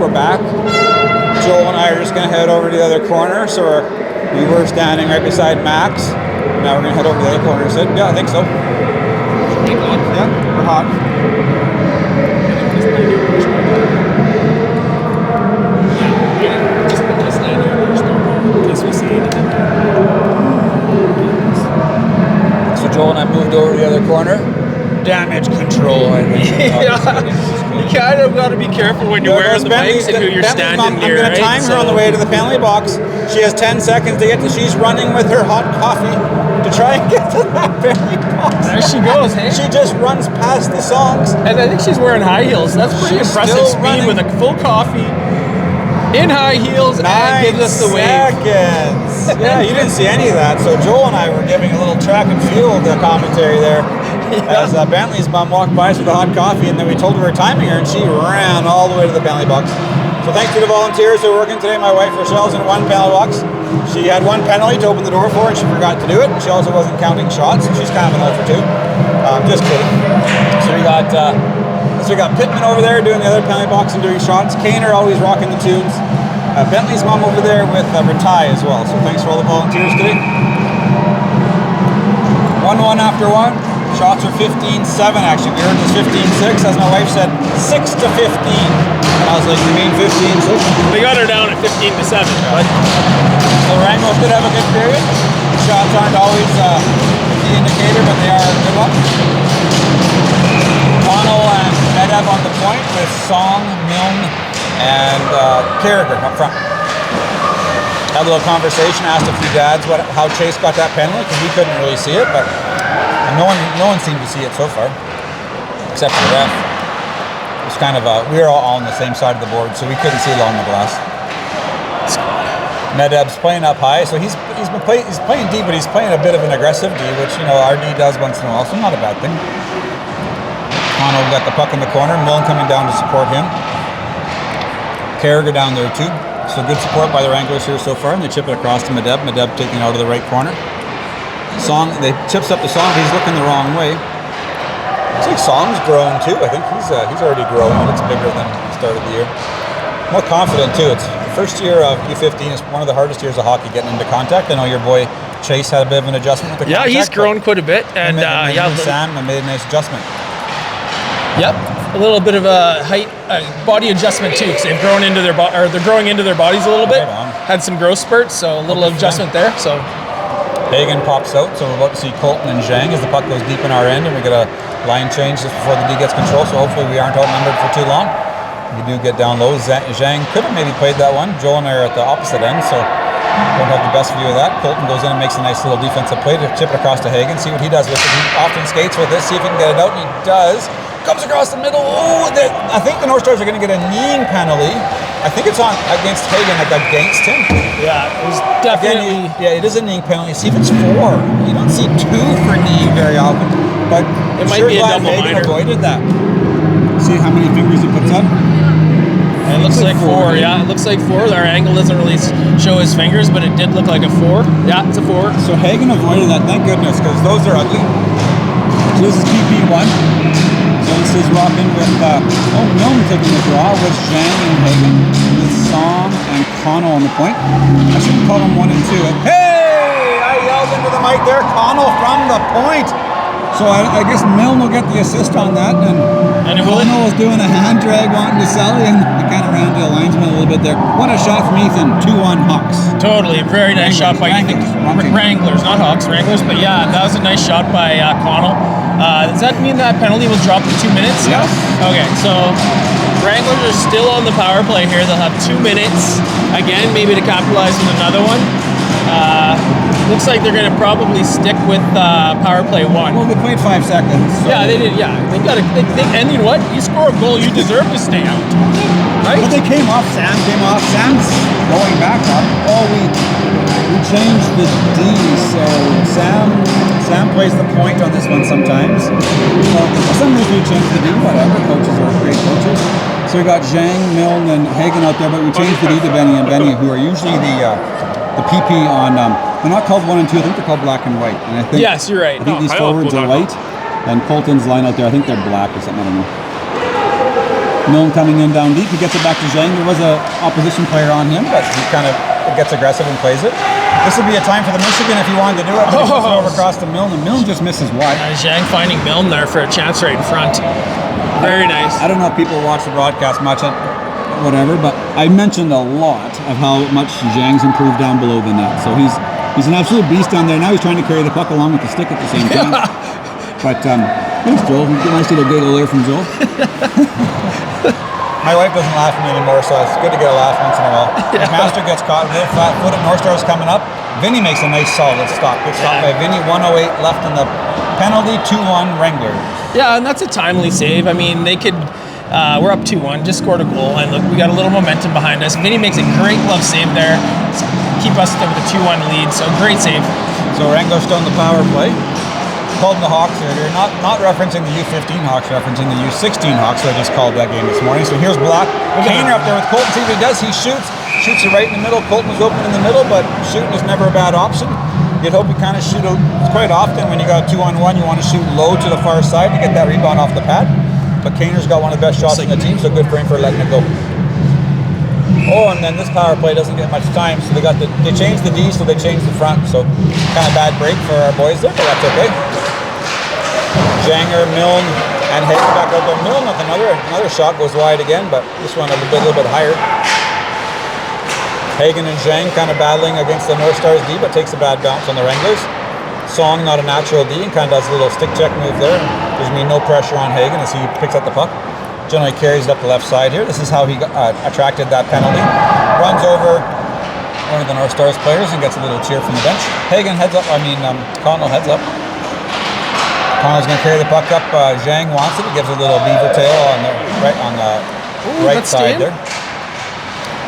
we're back. Joel and I are just going to head over to the other corner. So we were standing right beside Max. Now we're going to head over to the other corner instead. Yeah, I think so. Yeah, we're hot. So Joel and I moved over to the other corner. Damage control, I think. You kind of got to be careful when you're wearing the bikes and who you're standing near. I'm going to time her on the way to the penalty box. She has 10 seconds to get to. She's running with her hot coffee to try and get to that penalty box. There she goes, hey? She just runs past the songs. And I think she's wearing high heels. That's pretty impressive speed running. With a full coffee in high heels 9 and gives us the seconds. Yeah, you didn't see any of that. So Joel and I were giving a little track and field commentary there. As Bentley's mom walked by us with a hot coffee, and then we told her we were timing her, and she ran all the way to the penalty box. So thanks to the volunteers who are working today. My wife Rochelle's in one penalty box. She had one penalty to open the door for, and she forgot to do it. She also wasn't counting shots, and she's kind of an 0 for 2. Just kidding. So we got Pittman over there doing the other penalty box and doing shots. Kaner always rocking the tunes. Bentley's mom over there with Ratai as well. So thanks for all the volunteers today. 1-1 after 1. Shots are 15-7 actually. We heard it was 15-6. As my wife said, 6 to 15. And I was like, you mean 15-6? We got her down at 15-7. Right? So Wranglers did have a good period. Shots aren't always the indicator, but they are a good one. Connell and Medeb on the point with Song, Milne, and Carragher up front. Had a little conversation, asked a few dads how Chase got that penalty, because we couldn't really see it, but no one seemed to see it so far, except for the ref. It was kind of we were all on the same side of the board, so we couldn't see along the glass. Medeb's playing up high, so he's playing D, but he's playing a bit of an aggressive D, which our D does once in a while, so not a bad thing. Connell got the puck in the corner, Milne coming down to support him. Carragher down there too. So good support by the Wranglers here so far, and they chip it across to Medeb. Medeb taking out of the right corner. Song, they chips up the Song, but he's looking the wrong way. Looks like Song's grown too. I think he's already grown. He looks bigger than he started the year. More confident too. It's the first year of U15 is one of the hardest years of hockey getting into contact. I know your boy Chase had a bit of an adjustment with the contact. Yeah, he's grown quite a bit, and Sam made a nice adjustment. Yep, a little bit of a height, body adjustment too, because they've grown into they're growing into their bodies a little bit. Had some growth spurts, so a little adjustment there. So Hagen pops out, so we're about to see Colton and Zhang as the puck goes deep in our end, and we get a line change just before the D gets control. So hopefully we aren't outnumbered for too long. We do get down low. Zhang could have maybe played that one. Joel and I are at the opposite end, so don't have the best view of that. Colton goes in and makes a nice little defensive play to chip it across to Hagen. See what he does with it. He often skates with it. See if he can get it out, and he does. Comes across the middle. Oh, I think the North Stars are going to get a kneeing penalty. I think it's on against Hagen, like against him. Yeah, it was definitely. Again, it is a kneeing penalty. See if it's 4. You don't see 2 for knee very often, but it might be a double minor. Avoided that. See how many fingers he puts up. It looks like 4. Yeah, it looks like 4. Our angle doesn't really show his fingers, but it did look like a 4. Yeah, it's a 4. So Hagen avoided that. Thank goodness, because those are ugly. So this is PP1. So this is rocking with Milne taking the draw with Zhang and Hagen, with Song and Connell on the point. I should call them 1 and 2. Hey! I yelled into the mic there. Connell from the point. So I guess Milne will get the assist on that, and Connell was doing a hand drag wanting to Sally, and I kind of ran to the linesman a little bit there. What a shot from Ethan. 2-1 Hawks. Totally, very nice shot by Ethan. Wranglers, not Hawks, Wranglers, but yeah, that was a nice shot by Connell. Does that mean that penalty will drop to 2 minutes? Yeah. Okay, so Wranglers are still on the power play here. They'll have 2 minutes again, maybe to capitalize with another one. Looks like they're going to probably stick with power play 1. Well, they played 5 seconds. So. Yeah, they did. Yeah, they got to. And you know what? You score a goal, you deserve to stay out, right? But they came off. Sam came off. Sam's going back up. Oh, we changed the D, so Sam plays the point on this one sometimes. So sometimes we change the D. Whatever. Coaches are great coaches. So we got Zhang, Milne, and Hagen out there, but we changed the D to Benny and Benny, who are usually the PP on. They're not called 1 and 2. I think they're called black and white. And I think, yes, you're right. I think these forwards are white, and Colton's line out there, I think they're black or something. I don't know. Milne coming in down deep. He gets it back to Zhang. There was a opposition player on him, but he kind of gets aggressive and plays it. This would be a time for the Michigan if he wanted to do it, but he puts it over across to Milne, and Milne just misses wide. Zhang finding Milne there for a chance right in front. Very nice. I don't know if people watch the broadcast much, whatever, but I mentioned a lot of how much Zhang's improved down below the net. So he's an absolute beast down there. Now he's trying to carry the puck along with the stick at the same time. But thanks, Joel. Nice little giggle there from Joel. My wife doesn't laugh at me anymore, so it's good to get a laugh once in a while. If Master gets caught real flat-footed, North Star's coming up. Vinny makes a nice solid stop. Good stop by Vinny. 1:08 left in the penalty. 2-1 Wranglers. Yeah, and that's a timely save. I mean, they could. We're up 2-1, just scored a goal, and look, we got a little momentum behind us. Vinny makes a great glove save there, keep us with a 2-1 lead. So great save. So Wranglers still on the power play. Called the Hawks here. They're not referencing the U15 Hawks, referencing the U16 Hawks. So I just called that game this morning. So here's Block. Kaner up there with Colton. See what he does. He shoots it right in the middle. Colton was open in the middle, but shooting is never a bad option. You'd hope you kind of shoot out quite often when you got a 2-on-1. You want to shoot low to the far side to get that rebound off the pad. But Kaner's got one of the best shots in the team, so good for him for letting it go. Oh, and then this power play doesn't get much time, so they changed the D, so they changed the front. So kind of bad break for our boys there, but that's okay. Janger, Milne, and Hagen back out there. Milne with another shot goes wide again, but this one a little bit higher. Hagen and Zhang kind of battling against the North Stars D, but takes a bad bounce on the Wranglers. Song, not a natural D, and kind of does a little stick check move there. Gives me no pressure on Hagen as he picks up the puck. Generally carries it up the left side here. This is how he attracted that penalty. Runs over one of the North Stars players and gets a little cheer from the bench. Hagen heads up, Connell heads up. Connell's going to carry the puck up. Zhang wants it. He gives a little beaver tail on the right side there.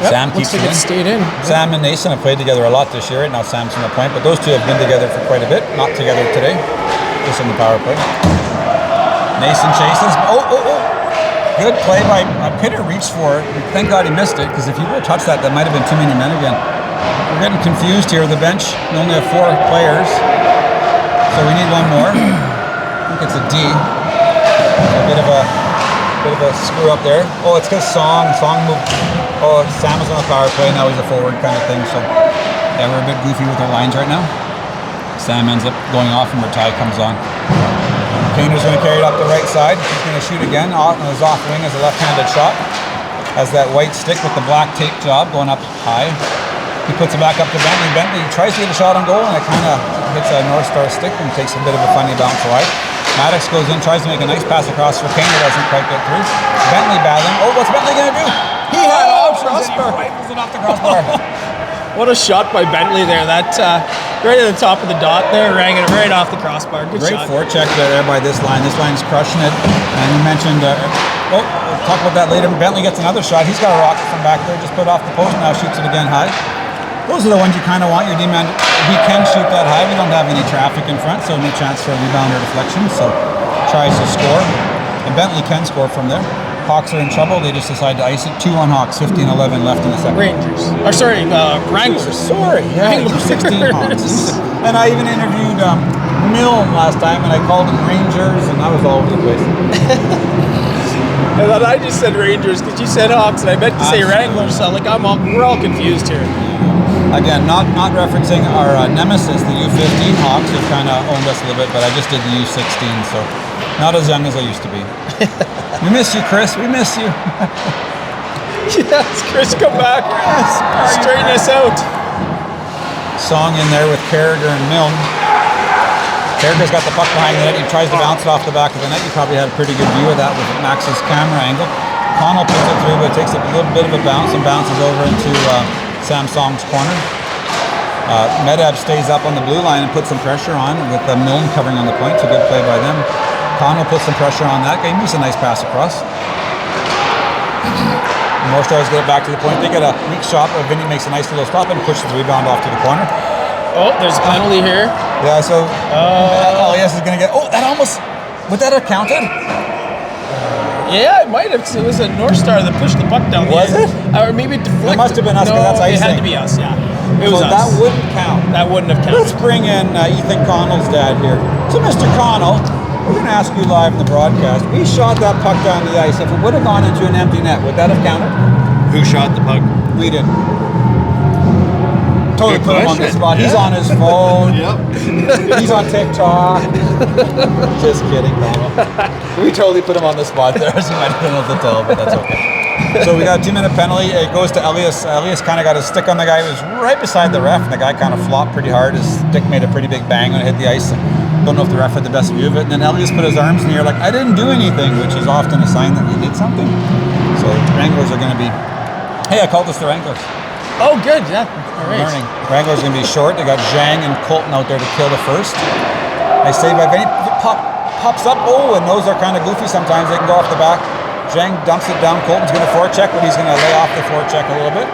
Yep, Sam keeps it in. Stayed in. Sam and Nason have played together a lot this year. Right now Sam's on the point, but those two have been together for quite a bit. Not together today, just in the power play. Nason chases. Oh. Good play by Pitter, reached for it. Thank God he missed it, because if he would have touched that, that might have been too many men again. We're getting confused here. The bench, we only have 4 players, so we need one more. I think it's a D. A bit of a screw up there. Oh, it's because Song moved. Oh, Sam is on the power play, now he's a forward kind of thing, so yeah, we're a bit goofy with our lines right now. Sam ends up going off and Ratai comes on. Kaner's going to carry it up the right side. He's going to shoot again on his off wing as a left-handed shot. Has that white stick with the black tape job going up high. He puts it back up to Bentley. Bentley tries to get a shot on goal, and it kind of hits a North Star stick and takes a bit of a funny bounce wide. Maddox goes in, tries to make a nice pass across for Kaner, doesn't quite get through. Bentley battling. Oh, what's Bentley going to do? He had crossbar. Rifles it off the crossbar. What a shot by Bentley there. That right at the top of the dot there, rang it right off the crossbar. Good Great shot. forecheck there by this line. This line's crushing it. And you mentioned, we'll talk about that later. Bentley gets another shot. He's got a rocket from back there. Just put it off the post. Now shoots it again high. Those are the ones you kind of want your D-man. He can shoot that high. We don't have any traffic in front, so no chance for a rebound or deflection. So tries to score. And Bentley can score from there. Hawks are in trouble. They just decide to ice it. 2-1 Hawks. 15-11 left in the second. Rangers. Wranglers. Sorry. Yeah, Wranglers. 16 Hawks. And I even interviewed Milne last time, and I called them Rangers, and I was all over the place. I thought I just said Rangers because you said Hawks, and I meant to say Wranglers. So we're all confused here. Again, not referencing our nemesis, the U15 Hawks, who kind of owned us a little bit, but I just did the U16, so not as young as I used to be. We miss you, Chris. We miss you. Yes, Chris, come back. Yes. Straighten us out. Song in there with Carragher and Milne. Carragher's got the puck behind the net. He tries to bounce it off the back of the net. You probably had a pretty good view of that with Max's camera angle. Connell puts it through, but it takes a little bit of a bounce and bounces over into Sam Song's corner. Medab stays up on the blue line and puts some pressure on with Milne covering on the point. It's a good play by them. Connell puts some pressure on that game. He's a nice pass across. North Stars get it back to the point. They get a weak shot, but Vinny makes a nice little stop and pushes the rebound off to the corner. Oh, there's a penalty here. Yeah, so LES is going to get... Oh, that almost... Would that have counted? Yeah, it might have. It was a North Star that pushed the puck down. Was it? Or maybe it deflected. It must have been us, because that's icing. It had to be us, yeah. It was us. That wouldn't count. That wouldn't have counted. Let's bring in Ethan Connell's dad here. So, Mr. Connell, we're going to ask you live in the broadcast. We shot that puck down the ice. If it would have gone into an empty net, would that have counted? Who shot the puck? We did. Totally Good put him on the question. spot. He's Yeah. on his phone. Yep. He's on TikTok. Just kidding, Donald. We totally put him on the spot there, as you might have been able to tell, but that's okay. So we got a 2-minute penalty. It goes to Elias. Elias kind of got his stick on the guy. He was right beside the ref, and the guy kind of flopped pretty hard. His stick made a pretty big bang when it hit the ice. Don't know if the ref had the best view of it. And then Elias put his arms in the air like, I didn't do anything, which is often a sign that he did something. So Wranglers are going to be... Hey, I called this the Wranglers. Oh, good. Yeah. All right. Learning. Wranglers going to be short. They got Zhang and Colton out there to kill the first. I say by Vinny pops up. Oh, and those are kind of goofy sometimes. They can go off the back. Zhang dumps it down. Colton's going to forecheck, but he's going to lay off the forecheck a little bit.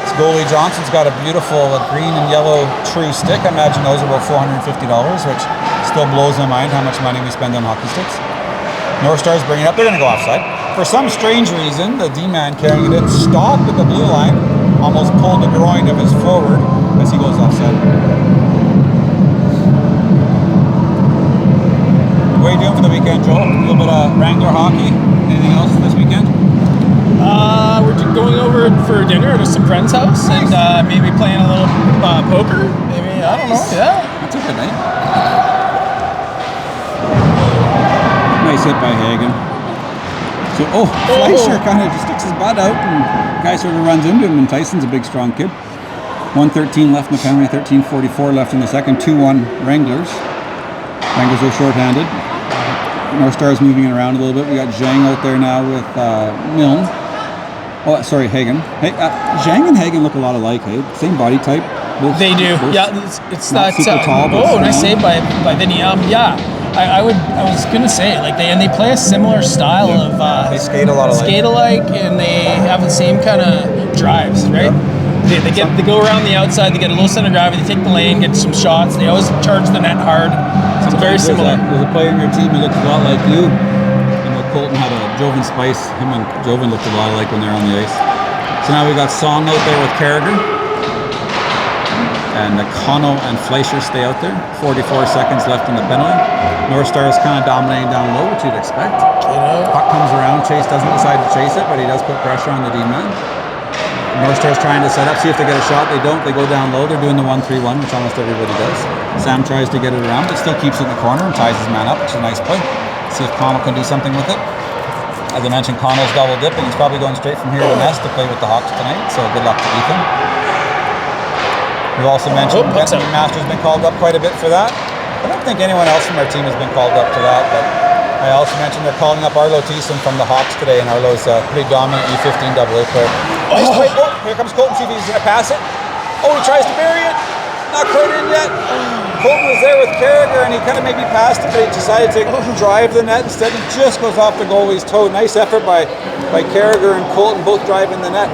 This goalie Johnson's got a beautiful green and yellow true stick. I imagine those are about $450, which still blows my mind how much money we spend on hockey sticks. North Stars bring it up. They're going to go offside. For some strange reason, the D-man carrying it in stopped at the blue line, almost pulled the groin of his forward as he goes offside. What are you doing for the weekend, Joel? A little bit of Wrangler hockey. Anything else this weekend? We're going over for dinner to some friend's house and maybe playing a little poker. Maybe, I don't know. Yeah. That's a good night. Nice hit by Hagen. So, Fleischer kind of just sticks his butt out and guy sort of runs into him, and Tyson's a big, strong kid. 1:13 left in the penalty, 13:44 left in the second, 2-1 Wranglers. Wranglers are shorthanded. North Stars moving it around a little bit. We got Zhang out there now with Milne. Oh, sorry, Hagen. Hey, Zhang and Hagen look a lot alike, hey? Same body type. Both, They do. both Yeah, it's not that. super tall, but Nice strong. save by Vinny. Yeah, I was gonna say like they play a similar style of They skate a lot alike. skate alike, and they have the same kind of drives, right? They go around the outside. They get a little center drive. They take the lane, get some shots. They always charge the net hard. It's very similar. There's a player in your team who looks a lot like you. You know, Colton had a Joven Spice. Him and Joven looked a lot alike when they're on the ice. So now we got Song out there with Carragher. And Connell and Fleischer stay out there. 44 seconds left in the penalty. North Stars kind of dominating down low, which you'd expect. Puck comes around. Chase doesn't decide to chase it, but he does put pressure on the D-man. North Stars trying to set up, see if they get a shot. They don't. They go down low. They're doing the 1-3-1, which almost everybody does. Sam tries to get it around, but still keeps it in the corner and ties his man up, which is a nice play. See if Connell can do something with it. As I mentioned, Connell's double dipping. He's probably going straight from here to Nest to play with the Hawks tonight, so good luck to Ethan. We've also mentioned Benson Master's been called up quite a bit for that. I don't think anyone else from our team has been called up to that, but I also mentioned they're calling up Arlo Thiessen from the Hawks today, and Arlo's a pretty dominant U15 AA player. Nice play. Oh, here comes Colton. See if he's going to pass it. Oh, he tries to bury it. Not quite in yet. Colton was there with Carragher, and he kind of maybe passed it, but he decided to drive the net. Instead, he just goes off the goalie's toe. Nice effort by Carragher and Colton, both driving the net.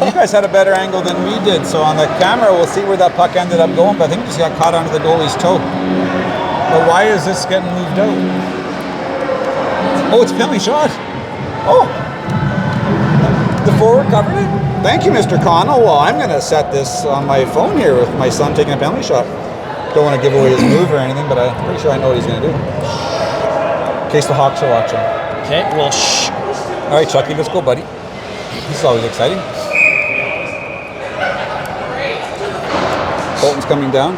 You guys had a better angle than we did, so on the camera, we'll see where that puck ended up going, but I think it just got caught under the goalie's toe. But why is this getting moved out? Oh, it's a penalty shot. Oh. The forward covered it. Thank you, Mr. Connell. Well, I'm going to set this on my phone here with my son taking a penalty shot. Don't want to give away his move or anything, but I'm pretty sure I know what he's going to do. In case the Hawks are watching. Okay, well, shh. All right, Chucky, let's go, buddy. This is always exciting. Colton's coming down.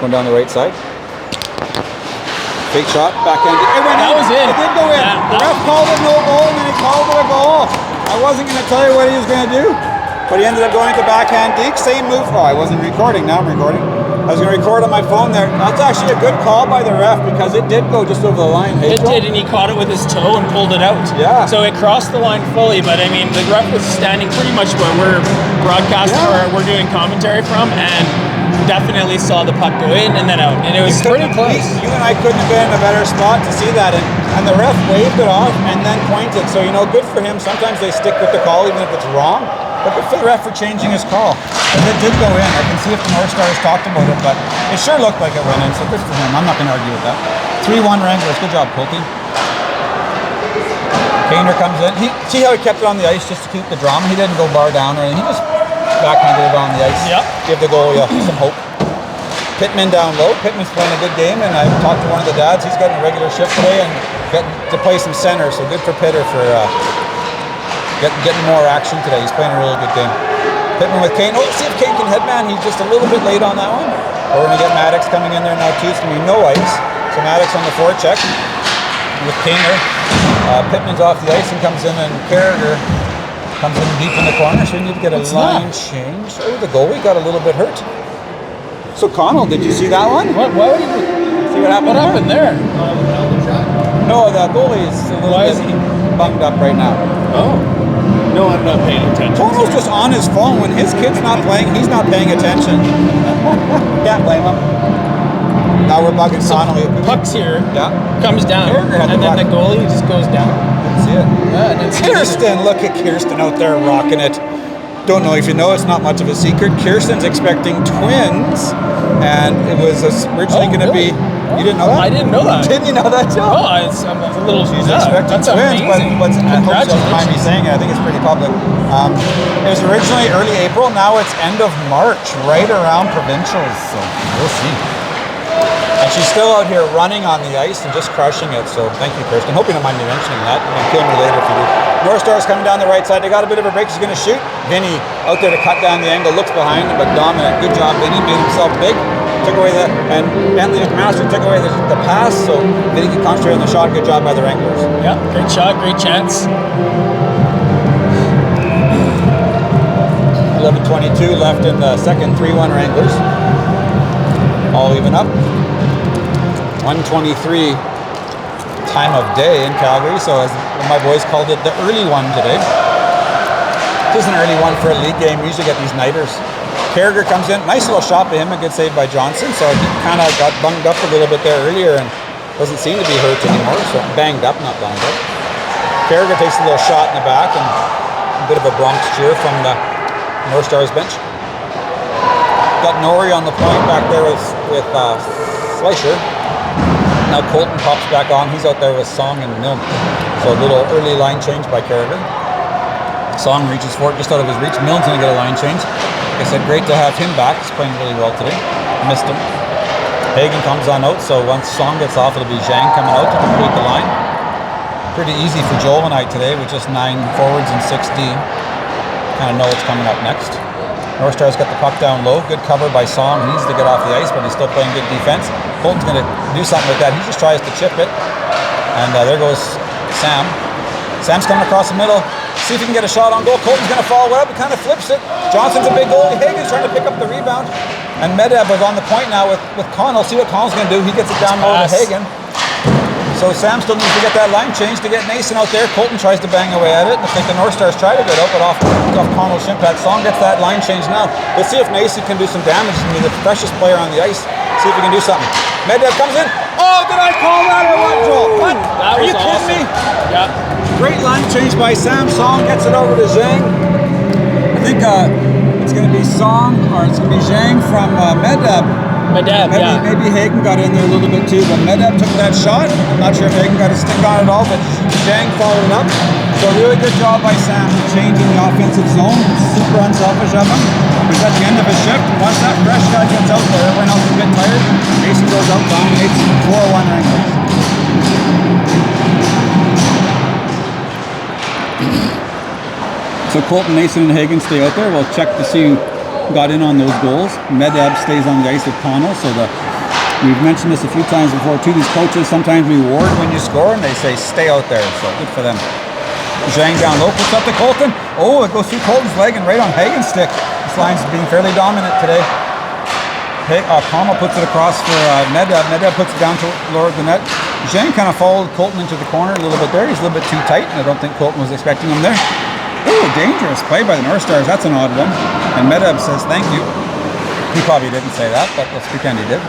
Going down the right side. Fake shot, backhand. It went That in. was in. It did go in. Yeah, The ref called it no goal, and then he called it a goal. I wasn't going to tell you what he was going to do, but he ended up going to backhand deke. Same move. Oh, I wasn't recording. Now I'm recording. I was going to record on my phone there. That's actually a good call by the ref because it did go just over the line. Hey, It did, and he caught it with his toe and pulled it out. Yeah. So it crossed the line fully, but I mean, the ref was standing pretty much where we're broadcasting, where we're doing commentary from, and definitely saw the puck go in and then out, and it was pretty close. You and I couldn't have been in a better spot to see that, and the ref waved it off and then pointed. So good for him. Sometimes they stick with the call even if it's wrong. But good for the ref for changing his call. And it did go in. I can see if the North Stars talked about it, but it sure looked like it went in. So good for him. I'm not going to argue with that. 3-1 Wranglers. Good job, Colty. Kaner comes in. See how he kept it on the ice just to keep the drama. He didn't go bar down or anything. He just backhanded it on the ice. Yep. Give the goalie some hope. Pittman down low. Pittman's playing a good game, and I talked to one of the dads. He's getting a regular shift today and getting to play some center. So good for Pitter for getting more action today. He's playing a really good game. Pittman with Kane. Oh, let's see if Kane can headman. He's just a little bit late on that one. We're going to get Maddox coming in there now too. It's going to be no ice. So Maddox on the forecheck with Kaner. Pittman's off the ice and comes in, and Carragher comes in deep in the corner. So we need to get a line change. Oh, the goalie got a little bit hurt. So Connell, did you see that one? Why would you See what happened? What happened there? No, the goalie is a little bit bunged up right now. Oh. No, I'm not paying attention. Connell's just on his phone. When his kid's not playing, he's not paying attention. Can't blame him. Now we're bugging Connolly. Puck's here. Yeah. Comes down. Carragher had And the then the puck. goalie just goes down. Didn't see it. Yeah, I didn't see it either. Kirsten, look at Kirsten out there rocking it. Don't know if you know, it's not much of a secret. Kirsten's expecting twins, and it was originally going to really? be. You didn't know that? I didn't know that. Didn't you know that, Joe? Oh, I'm a little. She's yeah, expecting that's twins, amazing. but I hope she doesn't mind me Congratulations. saying it. I think it's pretty public. It was originally early April. Now it's end of March, right around provincials. So we'll see. And she's still out here running on the ice and just crushing it. So thank you, Kirsten. Hope you don't mind me mentioning that. You can kill me later if you do. North Star's coming down the right side. They got a bit of a break. She's going to shoot. Vinny out there to cut down the angle. Looks behind him, but dominant. Good job, Vinny. Made himself big. Took away and Bentley McMaster took away the pass. So Vinny could concentrate on the shot. Good job by the Wranglers. Yeah, great shot, great chance. 11:22 left in the second. 3-1 Wranglers. All even up. 1:23 time of day in Calgary. So as my boys called it, the early one today. This is an early one for a league game. We usually get these nighters. Carragher comes in. Nice little shot by him. A good save by Johnson. So he kind of got bunged up a little bit there earlier and doesn't seem to be hurt anymore. So banged up, not bunged up. Carragher takes a little shot in the back and a bit of a Bronx cheer from the North Stars bench. Got Norrie on the point back there with Fleischer. Now Colton pops back on. He's out there with Song and Milne. So a little early line change by Carragher. Song reaches for it just out of his reach. Milne's going to get a line change. Like I said, great to have him back. He's playing really well today. Missed him. Hagen comes on out, so once Song gets off, it'll be Zhang coming out to complete the line. Pretty easy for Joel and I today with just 9 forwards and 6 D. Kind of know what's coming up next. North Star's got the puck down low. Good cover by Song. He needs to get off the ice, but he's still playing good defense. Colton's going to do something with that. He just tries to chip it. And there goes Sam. Sam's coming across the middle. See if he can get a shot on goal. Colton's going to fall well. He kind of flips it. Johnson's a big goalie. Hagen's trying to pick up the rebound. And Medeb is on the point now with Connell. See what Connell's going to do. He gets it down low to Hagen. So Sam still needs to get that line change to get Nason out there. Colton tries to bang away at it. I think the North Stars try to get out, but off Connell's shin pad. Song gets that line change now. Let's see if Nason can do some damage. He's going to be the freshest player on the ice. See if he can do something. Medeb comes in. Oh, did I call that or what, Joel? What? That Are was you kidding me? Yeah. Great line change by Sam. Song gets it over to Zhang. I think it's going to be Song, or it's going to be Zhang from Medeb. Maybe Hagen got in there a little bit too, but Medeb took that shot. I'm not sure if Hagen got a stick on it all, but Zhang followed up. So really good job by Sam changing the offensive zone. Super unselfish of him. He's at the end of his shift, and once that fresh guy gets out there, everyone else is a bit tired. Mason goes out, dominates 4-1 Wranglers. So Colton, Nason, and Hagen stay out there. We'll check to see who got in on those goals. Medeb stays on the ice with Connell. So we've mentioned this a few times before too. These coaches sometimes reward when you score, and they say stay out there. So good for them. Zhang down low, puts up to Colton. Oh, it goes through Colton's leg and right on Hagen's stick. This line's being fairly dominant today. Connell puts it across for Medeb. Medeb puts it down to lower the net. Zhang kind of followed Colton into the corner a little bit there. He's a little bit too tight, and I don't think Colton was expecting him there. Oh, dangerous play by the North Stars. That's an odd one. And Medeb says thank you. He probably didn't say that, but let's pretend he did.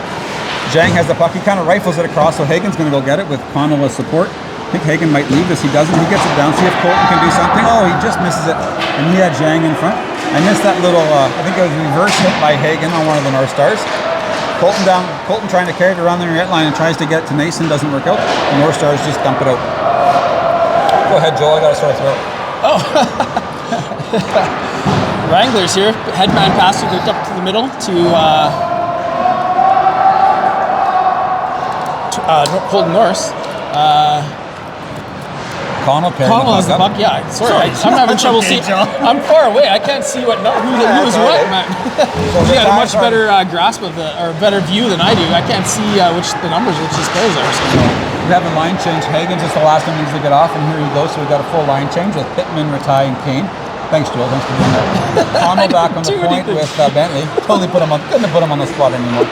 Zhang has the puck. He kind of rifles it across, so Hagen's going to go get it with Connell as support. I think Hagen might leave this. He doesn't. He gets it down. See if Colton can do something. Oh, he just misses it. And he had Zhang in front. I missed that little, I think it was a reverse hit by Hagen on one of the North Stars. Colton down. Colton trying to carry it around the net line and tries to get to Nason. Doesn't work out. The North Stars just dump it out. Go ahead, Joel. I got a sore throat. Oh. Wranglers here. Headman passer looked up to the middle to Holden Norris. Connell Connell has the puck. Yeah, sorry. I'm having trouble seeing. I'm far away. I can't see who is what, man. You got a much better grasp of or better view than I do. I can't see which these players are. So. We have a line change. Hagen's just the last one needs to get off, and here he goes. So we got a full line change with Pittman, Ratai, and Kane. Thanks, Joel. Thanks for doing that. Connell back on the point with Bentley. Totally couldn't have put him on the spot anymore.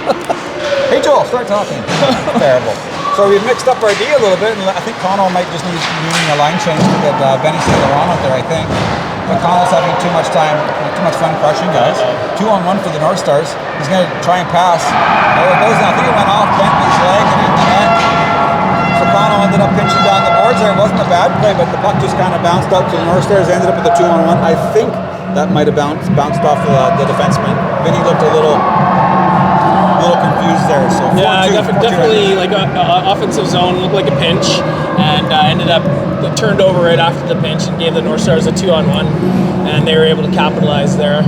Hey, Joel, start talking. Terrible. So we've mixed up our D a little bit, and I think Connell might just need a line change to get Benny St. Laurent out there, I think. But Connell's having too much fun crushing guys. 2-on-1 for the North Stars. He's going to try and pass. There it goes. I think it went off Bentley's leg and into net. So Connell ended up pinching down the boards there. It wasn't a bad play, but the puck just kind of bounced out to the North Stars. Ended up with a 2-on-1. I think that might have bounced off the defenseman. Vinny looked a little confused there. So definitely like offensive zone, looked like a pinch, and ended up turned over right after the pinch and gave the North Stars a 2-on-1, and they were able to capitalize there.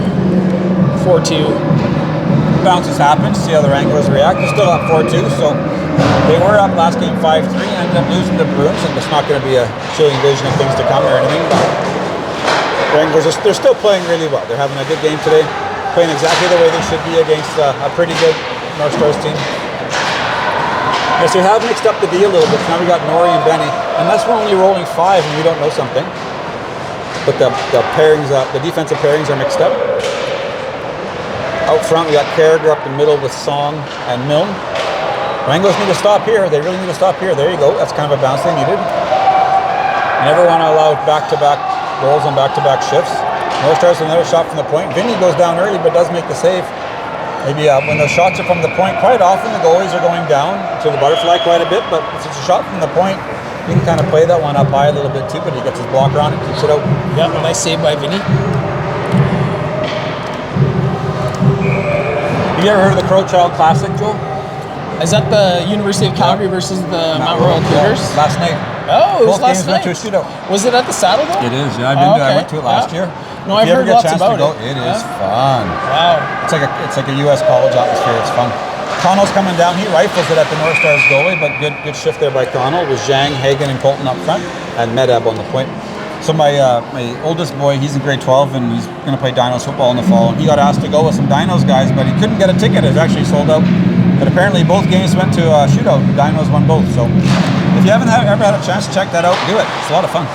4-2. Bounces happen. See how the Wranglers react. They're still up 4-2, so they were up last game 5-3, ended up losing the Bruins, and it's not going to be a chilling vision of things to come or anything, but Wranglers they're still playing really well. They're having a good game today, playing exactly the way they should be against a pretty good North Stars team. Yes, we have mixed up the D a little bit. So now we got Nori and Benny, unless we're only rolling 5 and we don't know something. But the pairings, the defensive pairings are mixed up. Out front, we got Carragher up the middle with Song and Milne. Wranglers need to stop here. They really need to stop here. There you go. That's kind of a bounce they needed. You never want to allow back-to-back goals on back-to-back shifts. North Stars another shot from the point. Vinny goes down early, but does make the save. Maybe when those shots are from the point, quite often the goalies are going down to the butterfly quite a bit, but if it's a shot from the point, you can kind of play that one up high a little bit too, but he gets his blocker on it, keeps it out. Yeah, nice save by Vinny. Have you ever heard of the Crow Child Classic, Joel? Is that the University of Calgary versus the Mount Royal Cougars? Last night. Oh, it was Both last night. Went to a shootout. Was it at the Saddle Dome? It is. Yeah, I went to it last year. No, I've heard lots about it. It is fun. Wow. It's like a U.S. college atmosphere. It's fun. Connell's coming down. He rifles it at the North Stars goalie, but good shift there by Connell. With Zhang, Hagen, and Colton up front, and Medeb on the point. So my oldest boy, he's in grade 12, and he's going to play Dinos football in the fall. And he got asked to go with some Dinos guys, but he couldn't get a ticket. It was actually sold out. But apparently both games went to a shootout. Dinos won both. So if you haven't ever had a chance to check that out, do it. It's a lot of fun.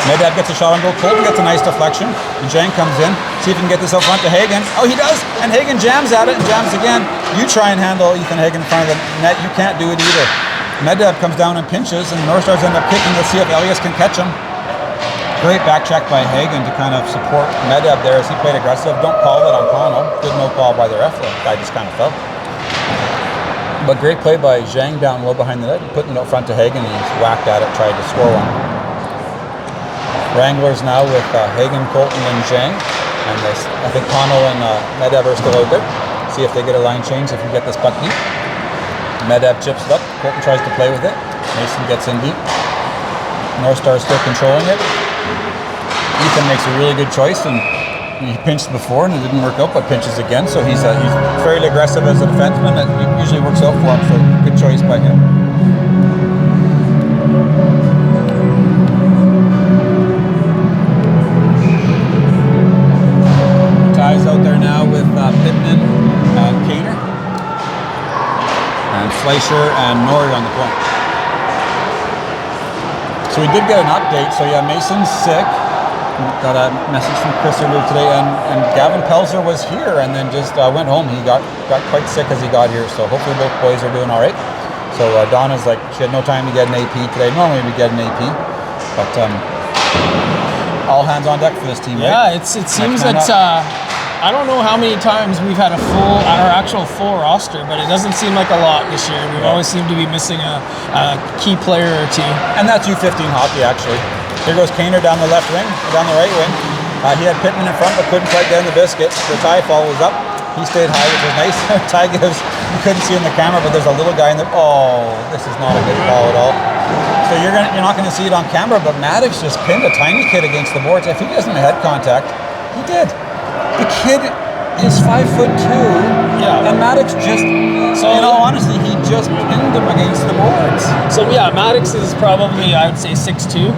Medeb gets a shot on goal. Colton gets a nice deflection. And Zhang comes in. See if he can get this out front to Hagen. Oh, he does. And Hagen jams at it and jams again. You try and handle Ethan Hagen in front of the net. You can't do it either. Medeb comes down and pinches, and the North Stars end up kicking. Let's see if Elias can catch him. Great back check by Hagen to kind of support Medeb there as he played aggressive. Don't call it on Connell. Good no call by the ref. The guy just kind of fell. But great play by Zhang down low behind the net, putting it out front to Hagen, and he's whacked at it, tried to score one. Wranglers now with Hagen, Colton, and Zhang. And I think Connell and Medeb are still out there. See if they get a line change if we get this puck deep. Medeb chips it up. Colton tries to play with it. Mason gets in deep. North Star still controlling it. Ethan makes a really good choice, and he pinched before and it didn't work out, but pinches again. So he's fairly aggressive as a defenseman. It usually works out for him, so good choice by him. Ties out there now with Pittman and Kaner. And Fleischer and Nori on the point. So we did get an update. So yeah, Mason's sick. Got a message from Chris earlier today, and Gavin Pelzer was here and then just went home. He got quite sick as he got here, so hopefully both boys are doing all right. So Donna's like, she had no time to get an AP today. Normally we get an AP, but all hands on deck for this team. Yeah, right? it seems that I don't know how many times we've had our actual full roster, but it doesn't seem like a lot this year. We always seem to be missing a key player or two. And that's U15 hockey, actually. Here goes Kaner down the left wing, down the right wing. He had Pittman in front, but couldn't quite get in the biscuit. The Ty follows up. He stayed high, which was nice. Ty gives, you couldn't see in the camera, but there's a little guy in there. Oh, this is not a good call at all. So you're not going to see it on camera, but Maddox just pinned a tiny kid against the boards. If he doesn't have head contact, he did. The kid is 5'2". Yeah. And Maddox just, So- in all honesty, he just pinned him against the boards. So yeah, Maddox is probably, I would say, 6'2",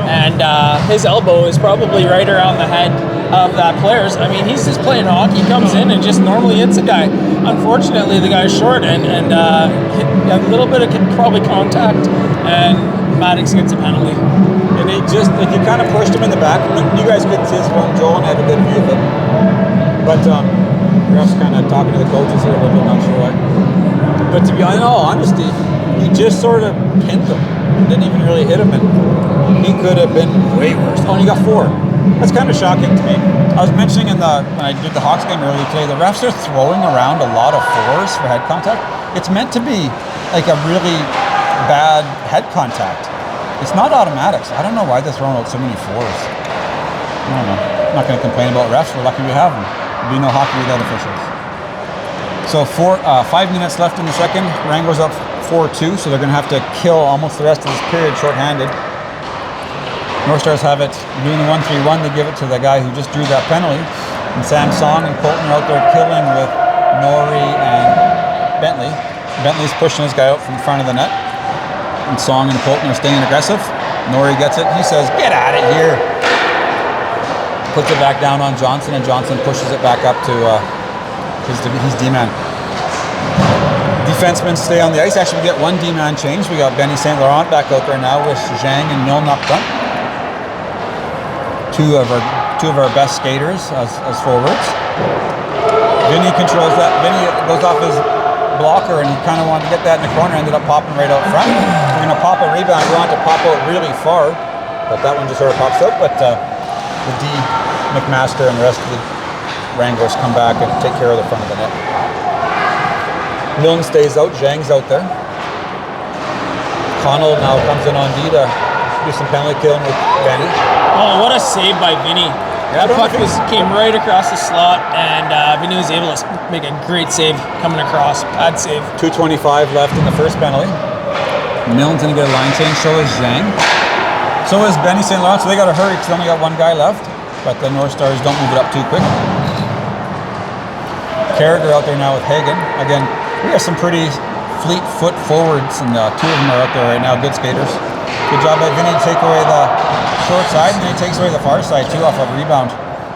and his elbow is probably right around the head of that player's. I mean, he's just playing hockey, comes in and just normally hits a guy. Unfortunately, the guy's short and hit a little bit of probably contact, and Maddox gets a penalty. And he just, like, he kind of pushed him in the back. You guys couldn't see his phone, Joel, and I had a good view of it. But ref's kind of talking to the coaches here a little bit, not sure why. But to be honest, in all honesty, he just sort of pinned him. Didn't even really hit him, and he could have been way worse. Oh, and he got 4. That's kind of shocking to me. I was mentioning when I did the Hawks game earlier today, the refs are throwing around a lot of 4s for head contact. It's meant to be like a really bad head contact. It's not automatics. I don't know why they're throwing out so many 4s. I don't know. I'm not going to complain about refs. We're lucky we have them. There'll be no hockey without officials. So 5 minutes left in the second. Wranglers up 4-2, so they're going to have to kill almost the rest of this period shorthanded. North Stars have it doing the 1-3-1. They give it to the guy who just drew that penalty. And Sam Song and Colton are out there killing with Norrie and Bentley. Bentley's pushing his guy out from the front of the net. And Song and Colton are staying aggressive. Norrie gets it. He says, "Get out of here." Puts it back down on Johnson, and Johnson pushes it back up to his D-man. Defensemen stay on the ice. Actually, we get one D-man change. We got Benny St. Laurent back out there now with Zhang and Milne up front. Two of our best skaters as forwards. Vinny controls that. Vinny goes off his blocker, and he kind of wanted to get that in the corner. Ended up popping right out front. We're going to pop a rebound. We want to pop out really far, but that one just sort of pops out. But the D, McMaster, and the rest of the Wranglers come back and take care of the front of the net. Milne stays out. Zhang's out there. Connell now comes in on D to do some penalty killing with Benny. Oh, what a save by Vinny. Yeah, The puck came right across the slot, and Vinny was able to make a great save coming across. Pad save. 2:25 left in the first penalty. Milne's going to get a line change. So is Zhang. So is Benny St. Laurent. So they got to hurry because they only got one guy left. But the North Stars don't move it up too quick. Carragher out there now with Hagen. Again, we have some pretty fleet foot forwards, and 2 of them are out there right now. Good skaters. Good job by Vinny to take away the short side, and then he takes away the far side too off of a rebound.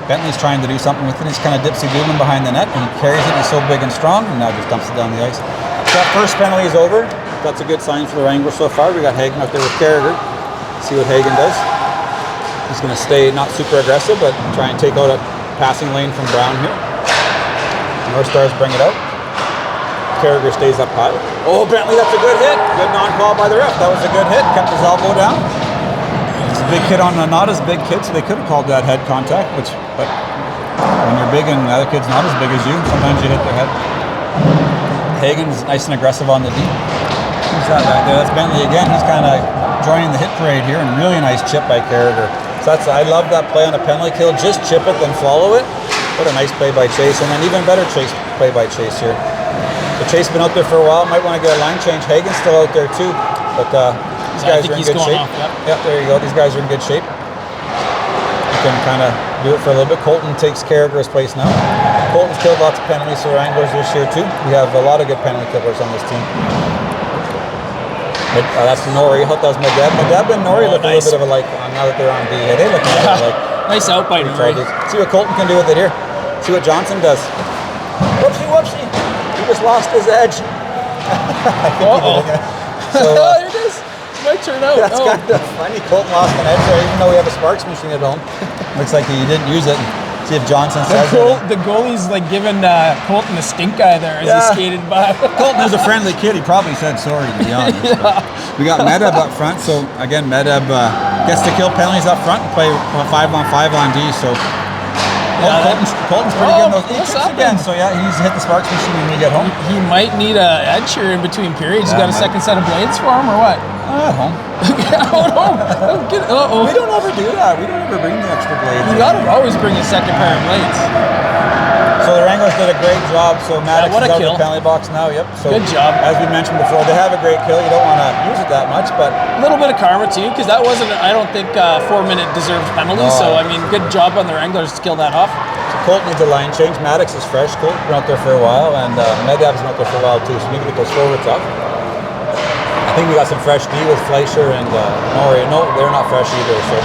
Bentley's trying to do something with it. He's kind of dipsy-doodling behind the net, and he carries it. He's so big and strong, and now just dumps it down the ice. So that first penalty is over. That's a good sign for the Wranglers so far. We got Hagen out there with Carragher. See what Hagen does. He's going to stay not super aggressive, but try and take out a passing lane from Brown here. North Stars bring it out. Carragher stays up high. Oh, Bentley, that's a good hit. Good non-call by the ref. That was a good hit. Kept his elbow down. It's a big hit on a not as big kid, so they could have called that head contact. But when you're big and the other kid's not as big as you, sometimes you hit their head. Hagen's nice and aggressive on the D. Who's that back there? That's Bentley again. He's kind of joining the hit parade here, and really nice chip by Carragher. So I love that play on a penalty kill. Just chip it, then follow it. What a nice play by Chase, and then even better play by Chase here. So Chase has been out there for a while. Might want to get a line change. Hagen's still out there too, but these guys are in good shape. Yep, there you go. These guys are in good shape. You can kind of do it for a little bit. Colton takes Carragher's place now. Colton's killed lots of penalties for Wranglers this year too. We have a lot of good penalty killers on this team. That's Norrie. I thought that was Medeb. Medeb and Norrie look a little bit of a like now that they're on B. Hey, they look a little bit like. Nice out by Norrie. See what Colton can do with it here. See what Johnson does. Whoopsie, whoopsie. He just lost his edge. Uh-oh. So, there it is. It might turn out. That's kind of funny. Colton lost an edge there, even though we have a Sparks machine at home. Looks like he didn't use it. See if Johnson says The goalie's like giving Colton a stink eye there as he skated by. Colton is a friendly kid. He probably said sorry, to be honest. We got Medeb up front. So, again, Medeb gets to kill penalties up front and play 5-on-5 on D. So, Colton's pretty good in those kicks again. So, yeah, he's hit the Sparks machine when we get home. He might need a edge here in between periods. You got a second set of blades for him or what? At home. We don't ever do that. We don't ever bring the extra blades. You gotta always bring a second pair of blades. So the Wranglers did a great job. So Maddox is out of the penalty box now. Yep. So good job. As we mentioned before, they have a great kill. You don't want to use it that much, but a little bit of karma too, because that wasn't, I don't think, 4-minute deserved penalty. So I mean, good job on the Wranglers to kill that off. Colt needs a line change. Maddox is fresh. Colt's been out there for a while, and Medav's been out there for a while too. So we need to get those forwards up. I think we got some fresh D with Fleischer and Nori. No, they're not fresh either. So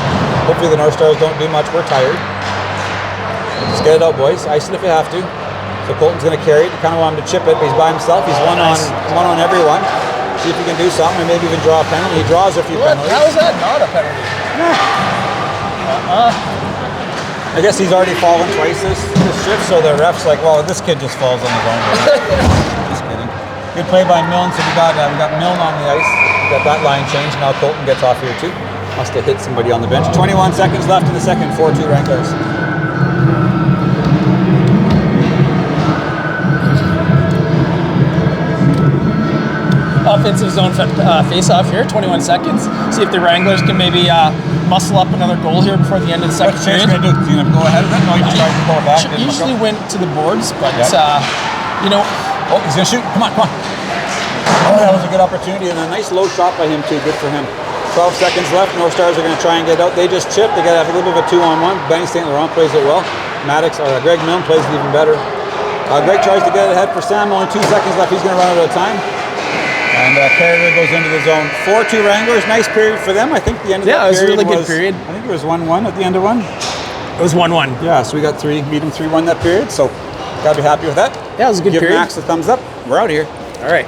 hopefully the North Stars don't do much. We're tired. Just get it out, boys. Ice it if you have to. So Colton's going to carry it. You kind of want him to chip it, but he's by himself. He's one on everyone. See if he can do something, and maybe even draw a penalty. He draws a few penalties. How is that not a penalty? I guess he's already fallen twice this shift, so the ref's like, well, this kid just falls on his own. Just kidding. Good play by Milne. So we got Milne on the ice. We got that line change. Now Colton gets off here too. Must have hit somebody on the bench. 21 seconds left in the second. 4-2 Wranglers. Offensive zone face-off here, 21 seconds. See if the Wranglers can maybe muscle up another goal here before the end of the second What's Chase period. going to do? Do you go ahead of it? No, he just tries to go back. Usually went to the boards, but you know. Oh, he's going to shoot. Come on. Oh, that was a good opportunity, and a nice low shot by him too. Good for him. 12 seconds left. North Stars are going to try and get out. They just chipped. They got to have a little bit of a 2-on-1. Benny St. Laurent plays it well. Greg Milne plays it even better. Greg tries to get it ahead for Sam. Only 2 seconds left. He's going to run out of time. And Carrier goes into the zone. 4-2 Wranglers. Nice period for them. I think the end of that period it was a really good period. I think it was 1-1 at the end of one. It was 1-1. Yeah, so we got beat them 3-1 that period. So got to be happy with that. Yeah, it was a good period. Give Max a thumbs up. We're out of here. All right.